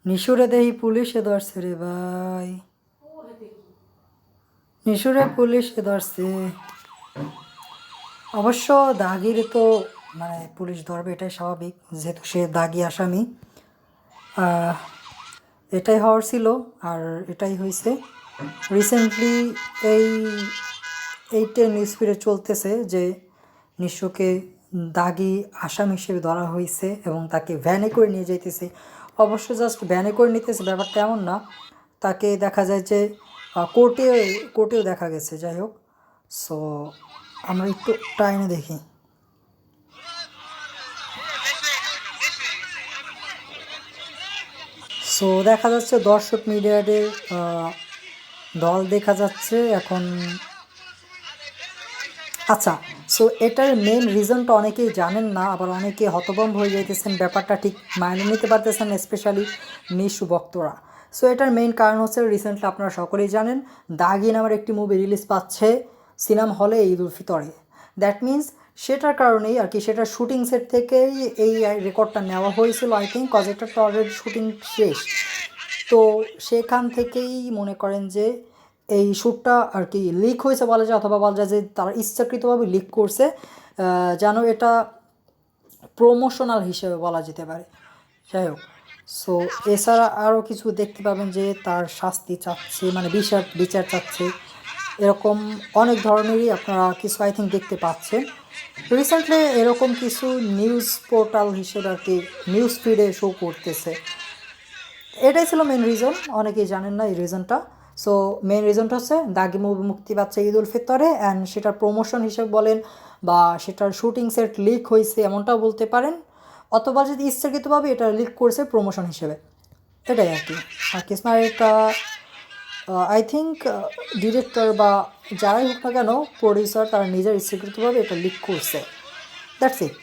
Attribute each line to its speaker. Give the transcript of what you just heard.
Speaker 1: নিশুরে দেহি পুলিশে ধরছে রে ভাই, নিশুরে পুলিশে ধরছে। অবশ্য দাগির তো মানে পুলিশ ধরবে, এটাই স্বাভাবিক, যেহেতু সে দাগি আসামি। এটাই হওয়ার ছিল, আর এটাই হয়েছে। রিসেন্টলি এই এইটা নিউজ ফিডে চলতেছে যে নিশুকে দাগি আসামি হিসেবে ধরা হয়েছে এবং তাকে ভ্যানে করে নিয়ে যাইতেছে। অবশ্য জাস্ট ভ্যানে করে নিতেছে ব্যাপারটা এমন না, তাকে দেখা যায় যে কোর্টেও দেখা গেছে। যাই হোক, সো আমরা একটু টাইমে দেখি। সো দেখা যাচ্ছে দর্শক মিডিয়াদের দল দেখা যাচ্ছে এখন। আচ্ছা, সো এটার মেন রিজনটা অনেকেই জানেন না, আবার অনেকে হতভম্ব হয়ে যাইতেছেন, ব্যাপারটা ঠিক মাইনে নিতে পারতেছেন, স্পেশালি নিশু ভক্তরা। সো এটার মেইন কারণ হচ্ছে রিসেন্টলি আপনারা সকলেই জানেন দাগি নামের একটি মুভি রিলিজ পাচ্ছে সিনেমা হলে ঈদ উল ফিতরে। দ্যাট মিনস সেটার কারণেই আর কি, সেটার শুটিং সেট থেকেই এই রেকর্ডটা নেওয়া হয়েছিল আই থিঙ্ক, কজ এটা তো অলরেডি শুটিং শেষ। তো সেখান থেকেই মনে করেন যে এই শ্যুটটা আর কি লিক হয়েছে বলা যায়, অথবা বলা যায় যে তারা ইচ্ছাকৃতভাবে লিক করছে, যেন এটা প্রমোশনাল হিসেবে বলা যেতে পারে। যাই হোক, সো এছাড়া আরও কিছু দেখতে পাবেন যে তার শাস্তি চাচ্ছে, মানে বিচার চাচ্ছে, এরকম অনেক ধরনেরই আপনারা কিছু আই থিঙ্ক দেখতে পাচ্ছেন। রিসেন্টলি এরকম কিছু নিউজ পোর্টাল হিসেবে আর কি নিউজ ফিডে শো করতেছে। এটাই ছিল মেন রিজন, অনেকেই জানেন না এই রিজনটা। সো মেন রিজনটা হচ্ছে দাগি মুভি মুক্তি পাচ্ছে ঈদ উল ফিতরে, অ্যান্ড সেটার প্রমোশন হিসেবে বলেন বা সেটার শুটিং সেট লিক হয়েছে এমনটাও বলতে পারেন, অথবা যদি ইচ্ছাকৃতভাবে এটা লিক করছে প্রমোশন হিসেবে, এটাই আর কি। আর কিছু না, এটা আই থিঙ্ক ডিরেক্টর বা যারাই হোক না কেন, প্রডিউসার, তারা নিজের ইচ্ছাকৃতভাবে এটা লিক করছে। That's it.